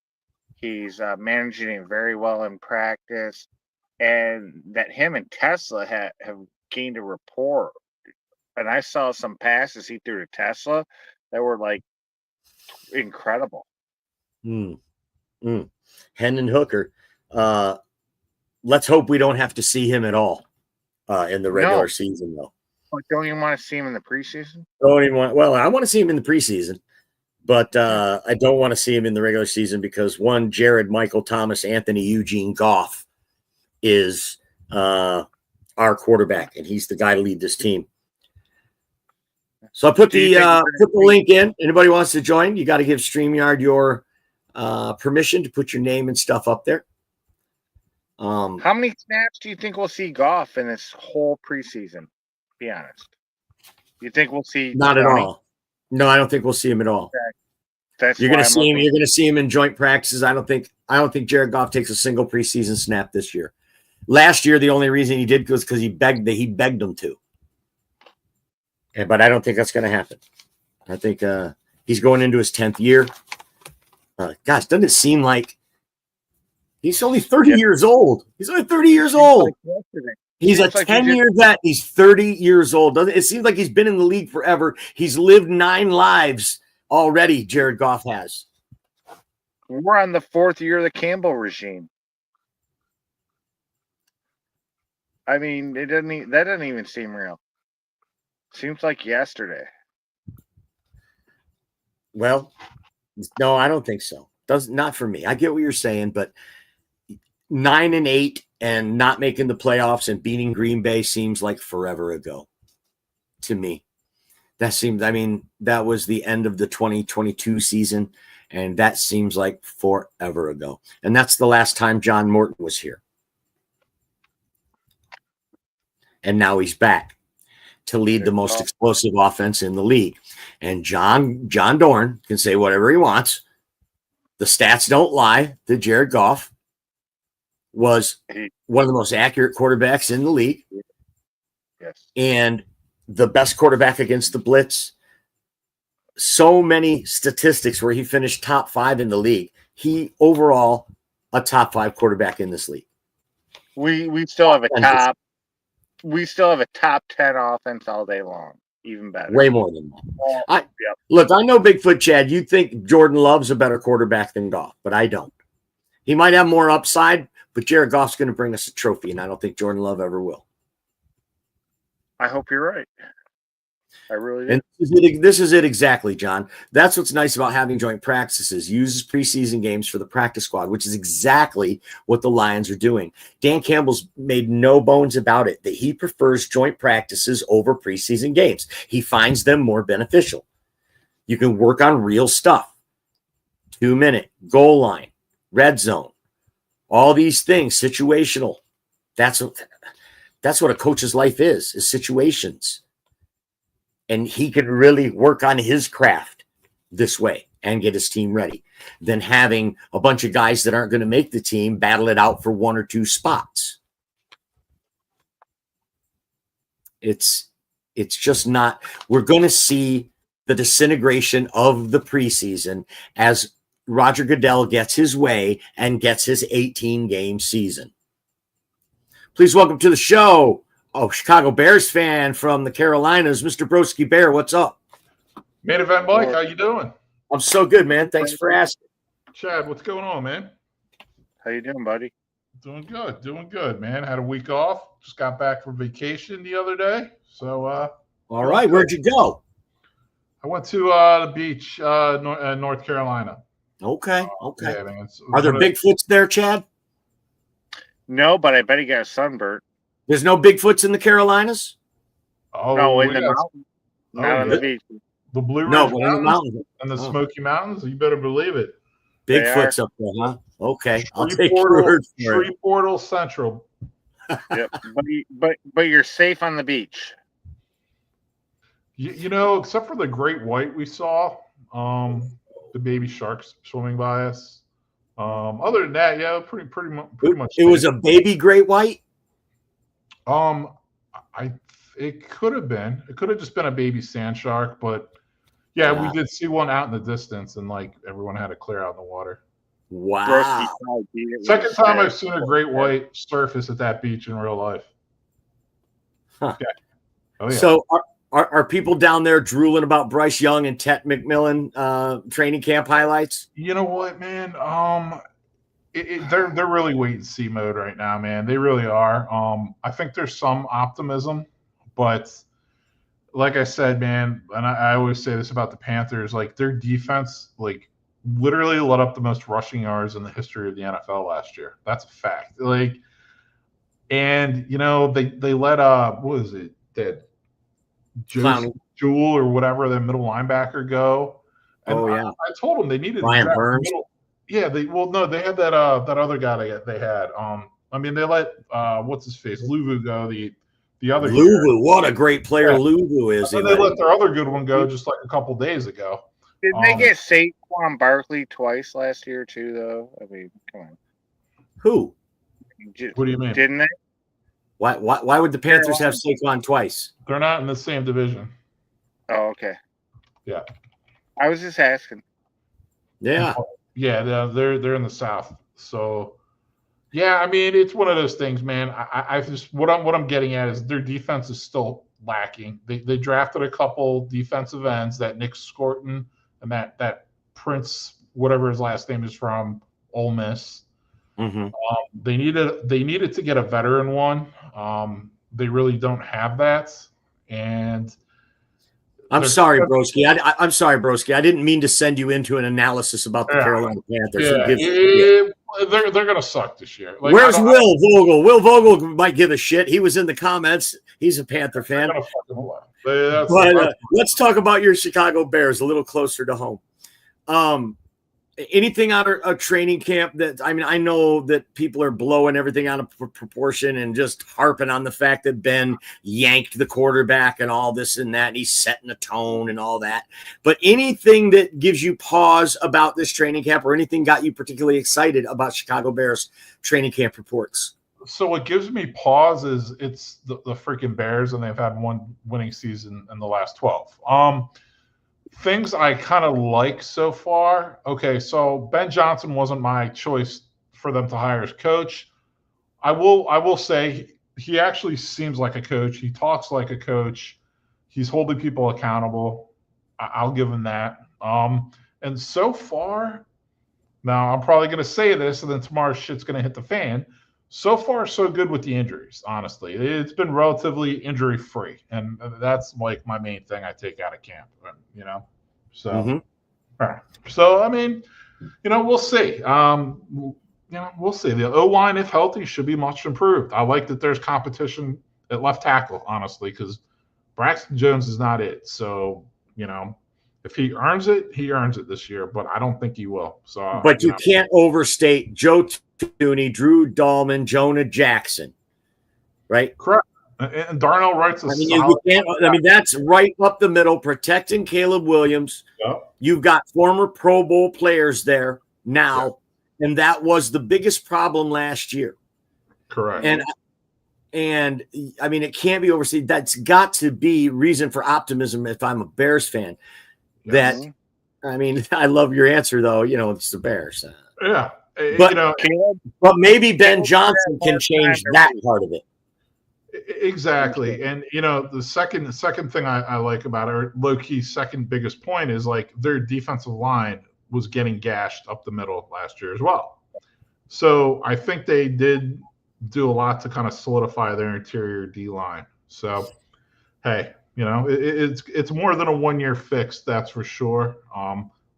He's managing it very well in practice, and that him and Tesla have gained a rapport. And I saw some passes he threw to Tesla that were like incredible. Hendon Hooker. Let's hope we don't have to see him at all in the regular season, though. Don't you want to see him in the preseason? I want to see him in the preseason, but I don't want to see him in the regular season because one, Jared, Michael Thomas, Anthony, Eugene Goff is our quarterback, and he's the guy to lead this team. So I put the link in. Anybody wants to join, you got to give StreamYard your permission to put your name and stuff up there. How many snaps do you think we'll see Goff in this whole preseason? Be honest. You think we'll see Not 20? at all. No, I don't think we'll see him at all. That's You're why going to I'm see him. looking- You're going to see him in joint practices. I don't think Jared Goff takes a single preseason snap this year. Last year, the only reason he did was because he begged them to. But I don't think that's going to happen. I think he's going into his 10th year. Gosh, doesn't it seem like he's only 30 years old? He's only 30 years old. He's a 10-year vet. He's 30 years old. Doesn't it seems like he's been in the league forever? He's lived 9 lives already. Jared Goff has. We're on the 4th year of the Campbell regime. I mean, that doesn't even seem real. Seems like yesterday. Well, no, I don't think so. Not for me. I get what you're saying, but 9-8 and not making the playoffs and beating Green Bay seems like forever ago to me. That was the end of the 2022 season, and that seems like forever ago. And that's the last time John Morton was here. And now he's back to lead the most explosive offense in the league. And John Dorn can say whatever he wants. The stats don't lie that Jared Goff was one of the most accurate quarterbacks in the league. Yes. And the best quarterback against the blitz. So many statistics where he finished top 5 in the league. He overall a top 5 quarterback in this league. We still have a top. We still have a top 10 offense all day long. Even better. Way more than that. Look, I know Bigfoot Chad, you think Jordan Love's a better quarterback than Goff, but I don't. He might have more upside, but Jared Goff's going to bring us a trophy, and I don't think Jordan Love ever will. I hope you're right. I really do. And this is it exactly, John. That's what's nice about having joint practices. Uses preseason games for the practice squad, which is exactly what the Lions are doing. Dan Campbell's made no bones about it, that he prefers joint practices over preseason games. He finds them more beneficial. You can work on real stuff. 2-minute, goal line, red zone, all these things, situational. That's what a coach's life is situations. And he can really work on his craft this way and get his team ready than having a bunch of guys that aren't going to make the team battle it out for 1 or 2 spots. It's just not. We're going to see the disintegration of the preseason as Roger Goodell gets his way and gets his 18-game season. Please welcome to the show, Chicago Bears fan from the Carolinas, Mr. Broski Bear. What's up? Main Event Mike, how you doing? I'm so good, man. Thanks for asking. Chad, what's going on, man? How you doing, buddy? Doing good, man. Had a week off. Just got back from vacation the other day. So, all right. Where'd you go? I went to the beach, North Carolina. Okay. Yeah, man, Are there Bigfoots there, Chad? No, but I bet he got a sunburn. There's no Bigfoots in the Carolinas? Oh, no, in the mountains. Not on the beach. The Blue Ridge Mountains and the Smoky Mountains. You better believe it. Bigfoot's up there, huh? Okay, I'll take your word for it. Portal Central. Yep, but you're safe on the beach. You know, except for the great white we saw, the baby sharks swimming by us. Other than that, yeah, pretty much. It was a baby great white. It could have been. It could have just been a baby sand shark, but yeah, we did see one out in the distance, and like everyone had to clear out in the water. Wow! Second time I've seen a great white surface at that beach in real life. Huh. Yeah. Oh yeah. So are people down there drooling about Bryce Young and Tet McMillan training camp highlights? You know what, man? They're really wait and see mode right now, man. They really are. I think there's some optimism, but like I said, man, and I always say this about the Panthers, like their defense, like literally let up the most rushing yards in the history of the NFL last year. That's a fact. Like, and you know they let what was it that Jewel or whatever, the middle linebacker go. And yeah, I told them they needed Brian Burns. Yeah, they had that that other guy they had. I mean, they let what's his face, Luvu go. The other year. Luvu, what a great player Luvu is. And they let their other good one go just like a couple days ago. Did they get Saquon Barkley twice last year too, though? I mean, come on. Who? What do you mean? Didn't they? Why would the Panthers have Saquon twice? They're not in the same division. Oh, okay. Yeah. I was just asking. Yeah. Yeah, they're in the South. So, yeah, I mean, it's one of those things, man. I just what I'm getting at is their defense is still lacking. They drafted a couple defensive ends, that Nick Scorton and that Prince, whatever his last name is, from Ole Miss. Mm-hmm. They needed to get a veteran one. They really don't have that, and I'm sorry, Broski. I'm sorry, Broski. I didn't mean to send you into an analysis about the Carolina Panthers. They're going to suck this year. Like, where's Will Vogel? Will Vogel might give a shit. He was in the comments. He's a Panther fan. But let's talk about your Chicago Bears a little closer to home. Anything out of training camp that, I mean, I know that people are blowing everything out of proportion and just harping on the fact that Ben yanked the quarterback and all this and that, and he's setting a tone and all that. But anything that gives you pause about this training camp or anything got you particularly excited about Chicago Bears training camp reports? So what gives me pause is it's the freaking Bears, and they've had one winning season in the last 12. Things I kind of like so far. Okay, so Ben Johnson wasn't my choice for them to hire as coach. I will say he actually seems like a coach. He talks like a coach. He's holding people accountable. I'll give him that. And so far, now I'm probably going to say this, and then tomorrow shit's going to hit the fan. So far, so good with the injuries, honestly. It's been relatively injury-free, and that's like my main thing I take out of camp, you know? So, All right. So, I mean, you know, we'll see. We'll see. The O-line, if healthy, should be much improved. I like that there's competition at left tackle, honestly, because Braxton Jones is not it. So, you know, if he earns it, he earns it this year, but I don't think he will. So, but you can't overstate Joe Thuney, Drew Dahlman, Jonah Jackson, right? Correct. And Darnell Wright's that's right up the middle, protecting Caleb Williams. Yep. You've got former Pro Bowl players there now, and that was the biggest problem last year. Correct. And I mean, it can't be overstated. That's got to be reason for optimism if I'm a Bears fan. Yes. That, I mean, I love your answer, though. You know, it's the Bears. Yeah. But, you know, but maybe Ben Johnson can change that part of it. Exactly. And, you know, the second thing I like about it, or low-key second biggest point, is like their defensive line was getting gashed up the middle last year as well. So I think they did do a lot to kind of solidify their interior D-line. So, hey, you know, it's more than a one-year fix, that's for sure.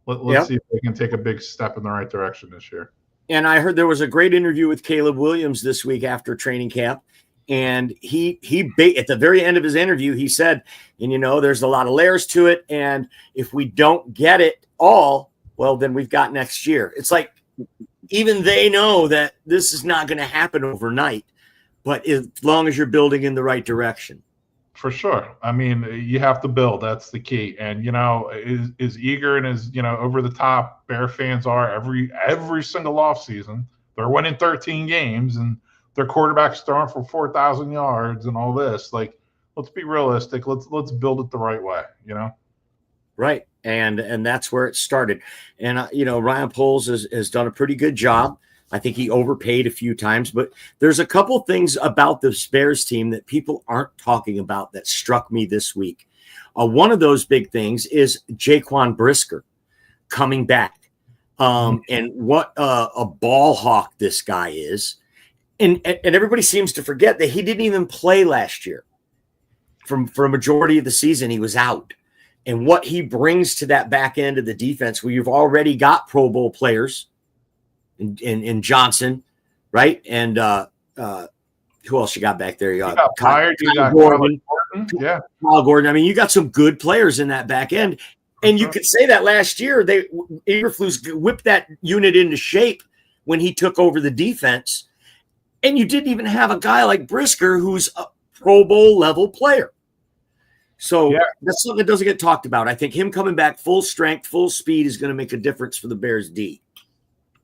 Let's see if they can take a big step in the right direction this year. And I heard there was a great interview with Caleb Williams this week after training camp. And he at the very end of his interview, he said, and, you know, there's a lot of layers to it. And if we don't get it all, well, then we've got next year. It's like even they know that this is not going to happen overnight, but as long as you're building in the right direction. For sure. I mean, you have to build. That's the key. And, you know, as eager and as, you know, over the top Bear fans are every single offseason, they're winning 13 games and their quarterback's throwing for 4,000 yards and all this. Like, let's be realistic. Let's build it the right way, you know? Right. And that's where it started. And, you know, Ryan Poles has done a pretty good job. I think he overpaid a few times, but there's a couple things about the Bears team that people aren't talking about that struck me this week. One of those big things is Jaquan Brisker coming back. And what a ball hawk this guy is. And everybody seems to forget that he didn't even play last year. For a majority of the season, he was out. And what he brings to that back end of the defense, where you've already got Pro Bowl players in Johnson, right? And who else you got back there? You got Kyle Gordon. Yeah. Kyle Gordon. I mean, you got some good players in that back end. And you could say that last year, Eberflus whipped that unit into shape when he took over the defense. And you didn't even have a guy like Brisker, who's a Pro Bowl level player. So that's something that doesn't get talked about. I think him coming back full strength, full speed is going to make a difference for the Bears D.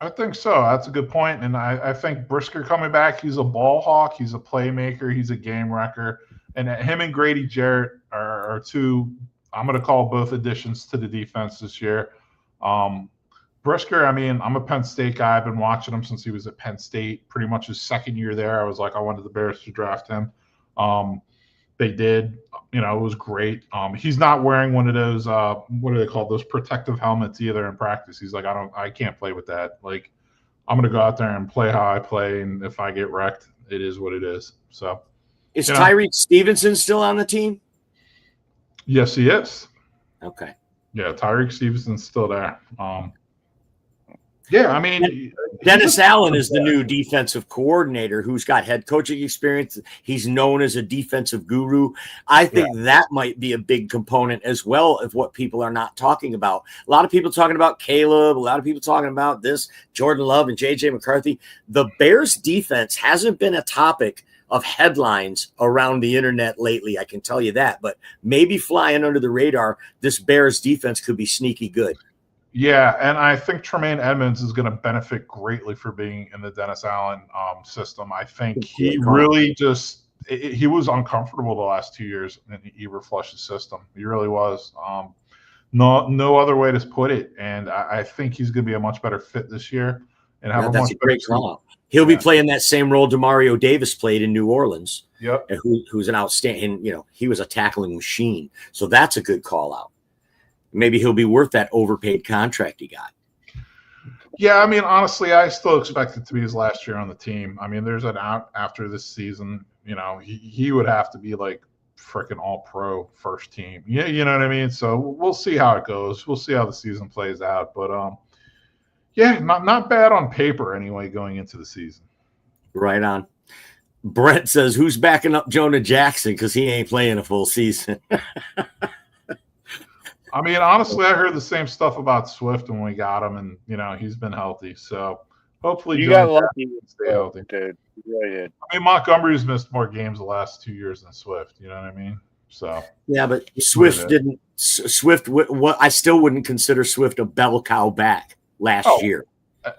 I think so. That's a good point. And I think Brisker coming back, he's a ball hawk. He's a playmaker. He's a game wrecker. And him and Grady Jarrett are two, I'm going to call both additions to the defense this year. Brisker, I mean, I'm a Penn State guy. I've been watching him since he was at Penn State. Pretty much his second year there, I was like, I wanted the Bears to draft him. They did. It was great. He's not wearing one of those, what are they called? Those protective helmets either in practice. He's like, I can't play with that. Like, I'm going to go out there and play how I play. And if I get wrecked, it is what it is. So, is Tyreek Stevenson still on the team? Yes, he is. Okay. Yeah, Tyreek Stevenson's still there. Yeah, I mean, Dennis Allen is the new defensive coordinator who's got head coaching experience. He's known as a defensive guru. I think that might be a big component as well of what people are not talking about. A lot of people talking about Caleb, a lot of people talking about this, Jordan Love and J.J. McCarthy. The Bears defense hasn't been a topic of headlines around the internet lately, I can tell you that. But maybe flying under the radar, this Bears defense could be sneaky good. Yeah, and I think Tremaine Edmonds is going to benefit greatly for being in the Dennis Allen system. I think he really he was uncomfortable the last 2 years in Eberflus's system. He really was. No other way to put it. And I think he's going to be a much better fit this year. And have that's a great call. He'll be playing that same role Demario Davis played in New Orleans. Yep. Who's an outstanding, he was a tackling machine. So that's a good call out. Maybe he'll be worth that overpaid contract he got. Yeah, I mean, honestly, I still expect it to be his last year on the team. I mean, there's an out after this season. He would have to be like freaking all-pro first team. Yeah, you know what I mean? So we'll see how it goes. We'll see how the season plays out. But, not bad on paper anyway going into the season. Right on. Brent says, who's backing up Jonah Jackson because he ain't playing a full season? I mean, honestly, I heard the same stuff about Swift when we got him, and he's been healthy. So hopefully, you got lucky to stay healthy. Dude, you really did. I mean, Montgomery's missed more games the last 2 years than Swift. You know what I mean? So yeah, but Swift didn't. Swift, what I still wouldn't consider Swift a bell cow back last year.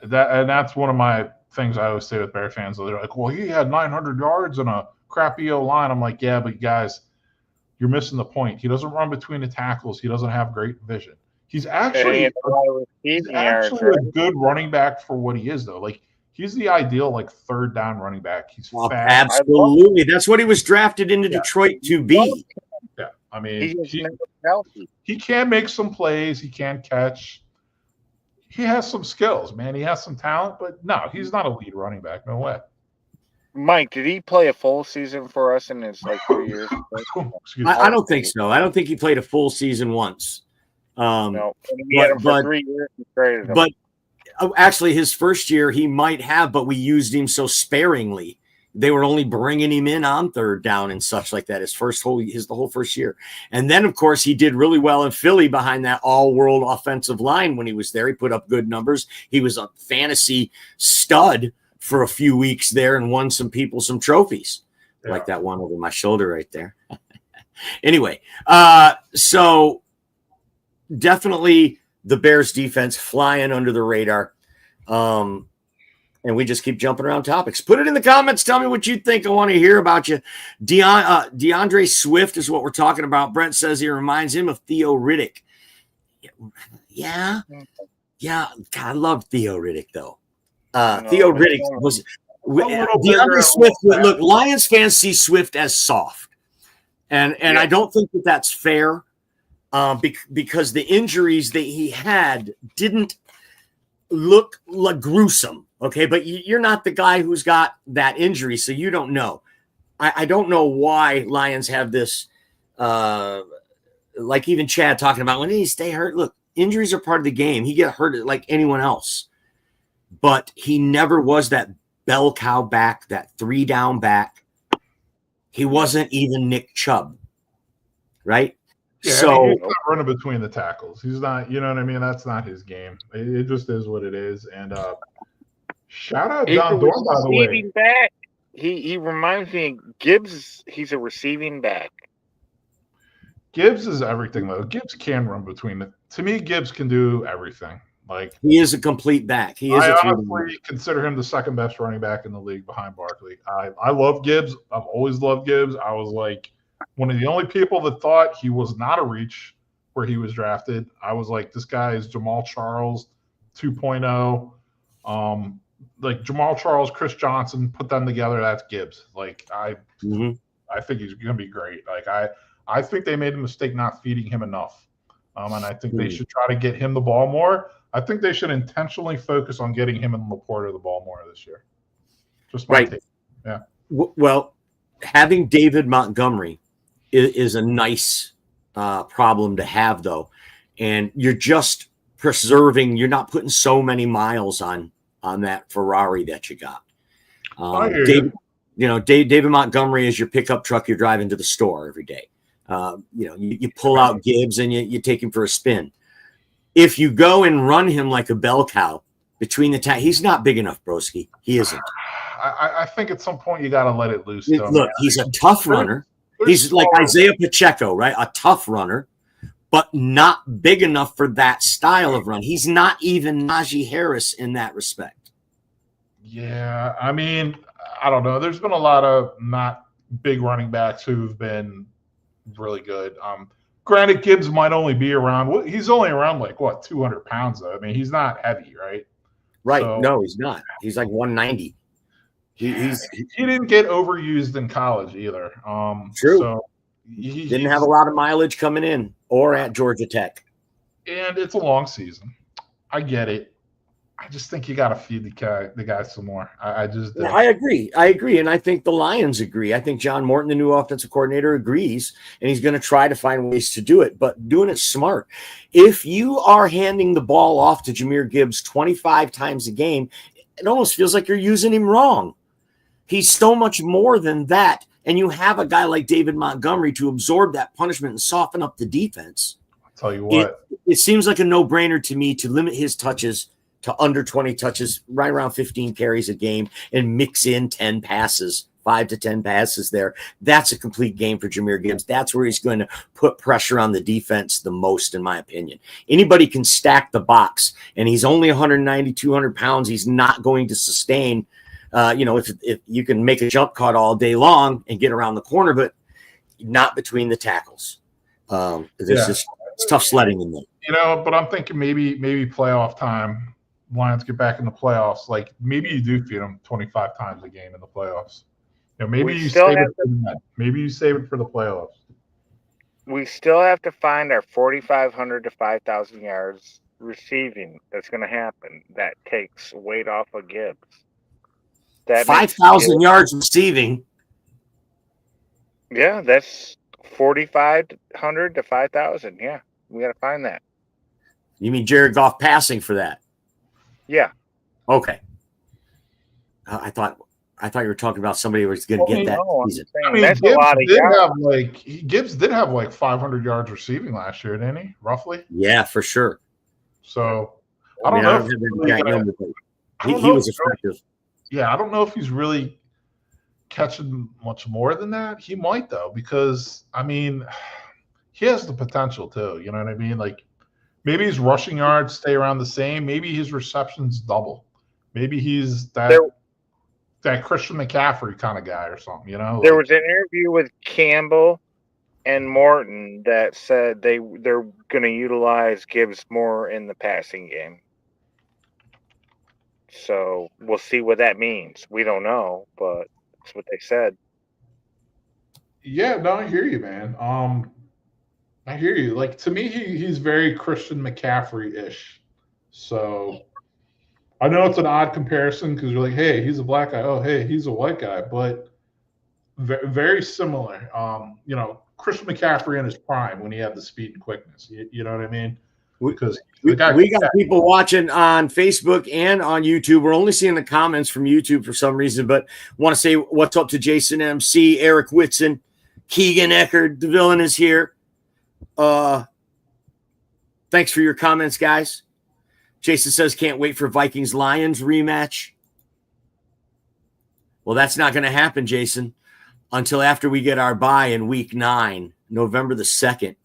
That's one of my things I always say with Bear fans. They're like, "Well, he had 900 yards and a crappy O-line." I'm like, "Yeah, but guys, you're missing the point. He doesn't run between the tackles. He doesn't have great vision. He's actually a good running back for what he is, though. Like, he's the ideal, third down running back. He's fast. Absolutely. That's what he was drafted into Detroit to be. Yeah. I mean, he can make some plays. He can catch. He has some skills, man. He has some talent, but no, he's not a lead running back. No way. Mike, did he play a full season for us in his 3 years? I don't think so. I don't think he played a full season once. No, he had him for 3 years. He traded him. But actually, his first year he might have, but we used him so sparingly. They were only bringing him in on third down and such like that. The whole first year, and then of course he did really well in Philly behind that all-world offensive line when he was there. He put up good numbers. He was a fantasy stud for a few weeks there and won some people some trophies, like that one over my shoulder right there. Anyway, so definitely the Bears defense flying under the radar. And we just keep jumping around topics. Put it in the comments. Tell me what you think. I want to hear about you. DeAndre Swift is what we're talking about. Brent says he reminds him of Theo Riddick. Yeah. God, I love Theo Riddick, though. Theo Riddick was DeAndre Swift. Look, Lions fans see Swift as soft, and I don't think that that's fair, because the injuries that he had didn't look like gruesome. Okay, but you're not the guy who's got that injury, so you don't know. I don't know why Lions have this, like even Chad talking about when he stay hurt. Look, injuries are part of the game. He get hurt like anyone else. But he never was that bell cow back, that 3-down back. He wasn't even Nick Chubb, right? Yeah, So he's not running between the tackles. He's not, you know what I mean? That's not his game. It just is what it is. And shout out He's a John Dorn, by the way. receiving back. He reminds me of Gibbs. He's a receiving back. Gibbs is everything, though. Gibbs can run between it. To me, Gibbs can do everything. Like, he is a complete back. He is I a honestly consider him the second best running back in the league behind Barkley. I love Gibbs. I've always loved Gibbs. I was like one of the only people that thought he was not a reach where he was drafted. I was like, this guy is Jamal Charles 2.0. Like Jamal Charles, Chris Johnson, put them together. That's Gibbs. Like I think he's going to be great. Like I think they made a mistake not feeding him enough. And I think they should try to get him the ball more. I think they should intentionally focus on getting him and Laporta the ball more this year. Just my take. Yeah. Well, having David Montgomery is a nice problem to have, though. And you're just preserving, you're not putting so many miles on that Ferrari that you got. David Montgomery is your pickup truck you're driving to the store every day. You pull out Gibbs and you take him for a spin. If you go and run him like a bell cow between the he's not big enough, broski. He isn't. I think at some point you got to let it loose. Though, Look, he's a tough runner. He's like Isaiah Pacheco, right? A tough runner, but not big enough for that style of run. He's not even Najee Harris in that respect. Yeah, I mean, I don't know. There's been a lot of not big running backs who've been really good. Granted, Gibbs might only be around. He's only around 200 pounds though. I mean, he's not heavy, right? Right. So, no, he's not. He's like 190. He didn't get overused in college either. True. So he didn't have a lot of mileage coming in or at Georgia Tech. And it's a long season. I get it. I just think you got to feed the guy some more. I agree. And I think the Lions agree. I think John Morton, the new offensive coordinator, agrees, and he's going to try to find ways to do it, but doing it smart. If you are handing the ball off to Jahmyr Gibbs 25 times a game, it almost feels like you're using him wrong. He's so much more than that, and you have a guy like David Montgomery to absorb that punishment and soften up the defense. I'll tell you what. It seems like a no-brainer to me to limit his touches to under 20 touches, right around 15 carries a game, and mix in 10 passes, 5 to 10 passes there. That's a complete game for Jahmyr Gibbs. That's where he's going to put pressure on the defense the most, in my opinion. Anybody can stack the box, and he's only 190, 200 pounds. He's not going to sustain, if you can make a jump cut all day long and get around the corner, but not between the tackles. It's tough sledding in there. But I'm thinking maybe playoff time. Lions get back in the playoffs, like maybe you do feed them 25 times a game in the playoffs. Maybe you save it for that. Maybe you save it for the playoffs. We still have to find our 4,500 to 5,000 yards receiving. That's going to happen. That takes weight off of Gibbs. 5,000 yards receiving. Yeah, that's 4,500 to 5,000. Yeah, we got to find that. You mean Jared Goff passing for that? Yeah. Okay. I thought you were talking about somebody who was going to get that season. That's Gibbs a lot of yards. Gibbs did have 500 yards receiving last year, didn't he? Roughly. Yeah, for sure. So I don't know. He was effective. Yeah, I don't know if he's really catching much more than that. He might though, because he has the potential too. You know what I mean? Like, maybe his rushing yards stay around the same. Maybe his receptions double. Maybe he's that Christian McCaffrey kind of guy or something, There was an interview with Campbell and Morton that said they're going to utilize Gibbs more in the passing game. So we'll see what that means. We don't know, but that's what they said. Yeah, no, I hear you, man. I hear you. Like, to me, he's very Christian McCaffrey-ish. So I know it's an odd comparison because you're like, hey, he's a black guy. Oh, hey, he's a white guy. But very similar. Christian McCaffrey in his prime when he had the speed and quickness. You know what I mean? Because we got people watching on Facebook and on YouTube. We're only seeing the comments from YouTube for some reason, but want to say what's up to Jason MC, Eric Whitson, Keegan Eckerd. The villain is here. Thanks for your comments, guys. Jason says, can't wait for Vikings-Lions rematch. Well, that's not going to happen, Jason, until after we get our bye in week 9, November the 2nd.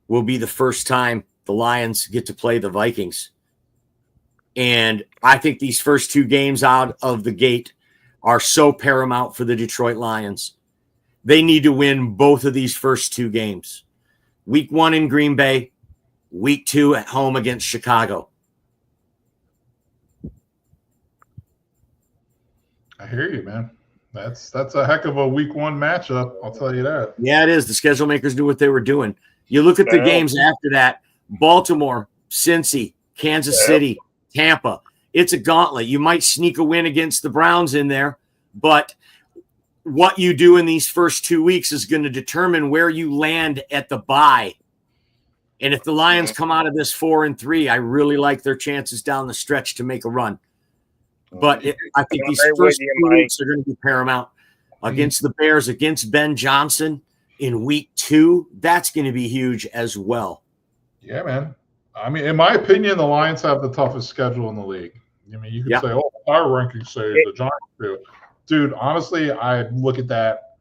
Will be the first time the Lions get to play the Vikings. And I think these first 2 games out of the gate are so paramount for the Detroit Lions. They need to win both of these first 2 games. Week 1 in Green Bay, week 2 at home against Chicago. I hear you, man. That's a heck of a week 1 matchup. I'll tell you that. Yeah, it is. The schedule makers knew what they were doing. You look at the games after that: Baltimore, Cincy, Kansas City, Tampa. It's a gauntlet. You might sneak a win against the Browns in there, but what you do in these first 2 weeks is going to determine where you land at the bye. And if the Lions come out of this 4-3, I really like their chances down the stretch to make a run. But I think these first 2 weeks are going to be paramount against the Bears, against Ben Johnson in week 2. That's going to be huge as well. Yeah, man. I mean, in my opinion, the Lions have the toughest schedule in the league. I mean, you could say, oh, our rankings say the Giants do. Dude, honestly, I look at that.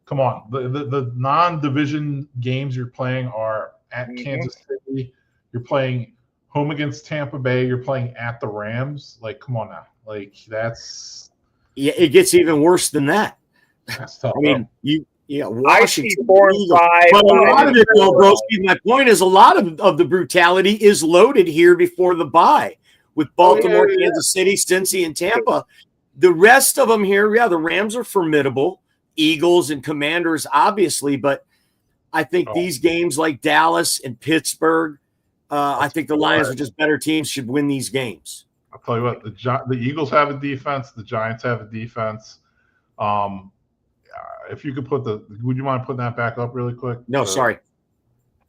Come on. The non-division games you're playing are at Kansas City. You're playing home against Tampa Bay. You're playing at the Rams. Like, come on now. Like, that's – yeah, it gets even worse than that. That's tough. I mean, Washington. I see 4 and 5. But a lot of it, though, Broski, my point is a lot of the brutality is loaded here before the bye with Baltimore, Kansas City, Cincy, and Tampa. The rest of them here, the Rams are formidable. Eagles and Commanders, obviously, but I think these games like Dallas and Pittsburgh, I think the Lions are just better teams, should win these games. I'll tell you what, the Eagles have a defense. The Giants have a defense. If you could would you mind putting that back up really quick? No, sorry.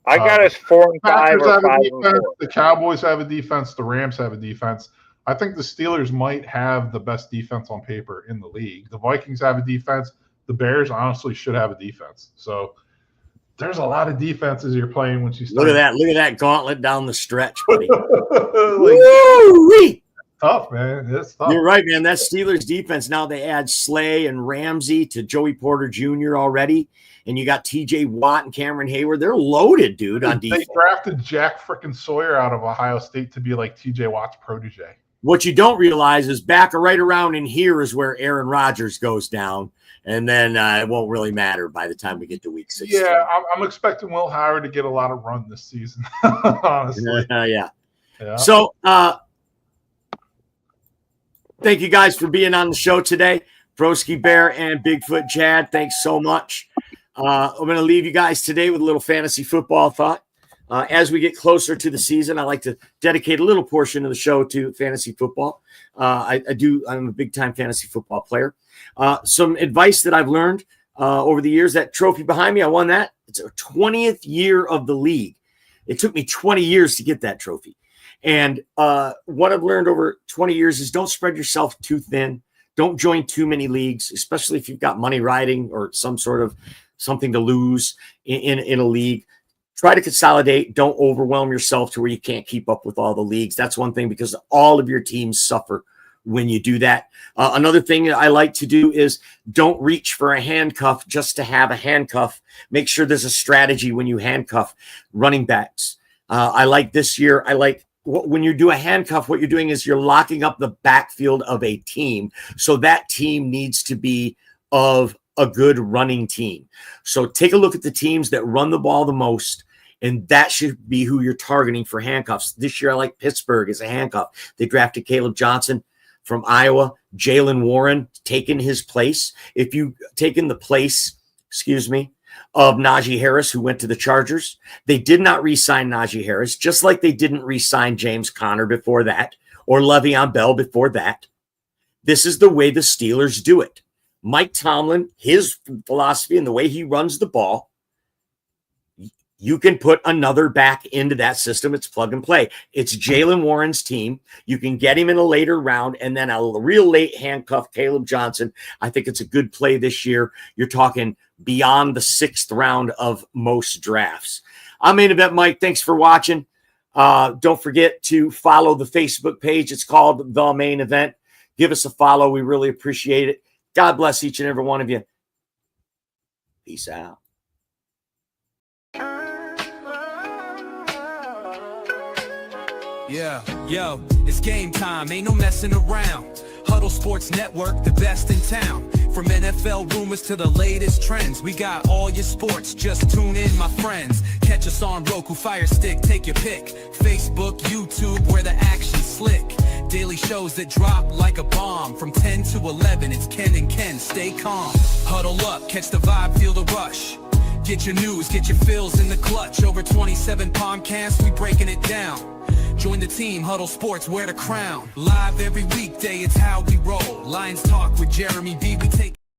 I got us 4 and 5 or 5 and 4. The Cowboys have a defense. The Rams have a defense. I think the Steelers might have the best defense on paper in the league. The Vikings have a defense. The Bears honestly should have a defense. So there's a lot of defenses you're playing when you start. Look at that gauntlet down the stretch, buddy. Woo-wee! Tough, man. It's tough. You're right, man. That Steelers defense, now they add Slay and Ramsey to Joey Porter Jr. already, and you got TJ Watt and Cameron Hayward. They're loaded, dude, on defense. They drafted Jack frickin' Sawyer out of Ohio State to be like TJ Watt's protege. What you don't realize is back right around in here is where Aaron Rodgers goes down, and then it won't really matter by the time we get to week 16. Yeah, I'm expecting Will Howard to get a lot of run this season, honestly. Yeah. So, thank you guys for being on the show today. Broski Bear and Bigfoot Chad, thanks so much. I'm going to leave you guys today with a little fantasy football thought. As we get closer to the season, I like to dedicate a little portion of the show to fantasy football. I'm a big-time fantasy football player. Some advice that I've learned over the years, that trophy behind me, I won that. It's a 20th year of the league. It took me 20 years to get that trophy. And what I've learned over 20 years is don't spread yourself too thin. Don't join too many leagues, especially if you've got money riding or some sort of something to lose in a league. Try to consolidate. Don't overwhelm yourself to where you can't keep up with all the leagues. That's one thing, because all of your teams suffer when you do that. Another thing that I like to do is don't reach for a handcuff just to have a handcuff. Make sure there's a strategy when you handcuff running backs. I like this year, when you do a handcuff, what you're doing is you're locking up the backfield of a team. So that team needs to be of a good running team. So take a look at the teams that run the ball the most, and that should be who you're targeting for handcuffs. This year, I like Pittsburgh as a handcuff. They drafted Caleb Johnson from Iowa. Jalen Warren taking his place. If you've taken the place, of Najee Harris, who went to the Chargers, they did not re-sign Najee Harris, just like they didn't re-sign James Conner before that, or Le'Veon Bell before that. This is the way the Steelers do it. Mike Tomlin, his philosophy and the way he runs the ball, you can put another back into that system. It's plug and play. It's Jaylen Warren's team. You can get him in a later round and then a real late handcuff, Caleb Johnson. I think it's a good play this year. You're talking beyond the 6th round of most drafts. I'm Main Event Mike. Thanks for watching. Don't forget to follow the Facebook page. It's called The Main Event. Give us a follow. We really appreciate it. God bless each and every one of you. Peace out. Yeah, yo, it's game time, ain't no messing around. Huddle Sports Network, the best in town. From NFL rumors to the latest trends, we got all your sports, just tune in, my friends. Catch us on Roku, Fire Stick, take your pick. Facebook, YouTube, where the action's slick. Daily shows that drop like a bomb. From 10 to 11, it's Ken and Ken, stay calm. Huddle up, catch the vibe, feel the rush. Get your news, get your fills in the clutch. Over 27 podcasts, we breaking it down. Join the team, Huddle Sports, wear the crown. Live every weekday, it's how we roll. Lions Talk with Jeremy B, we take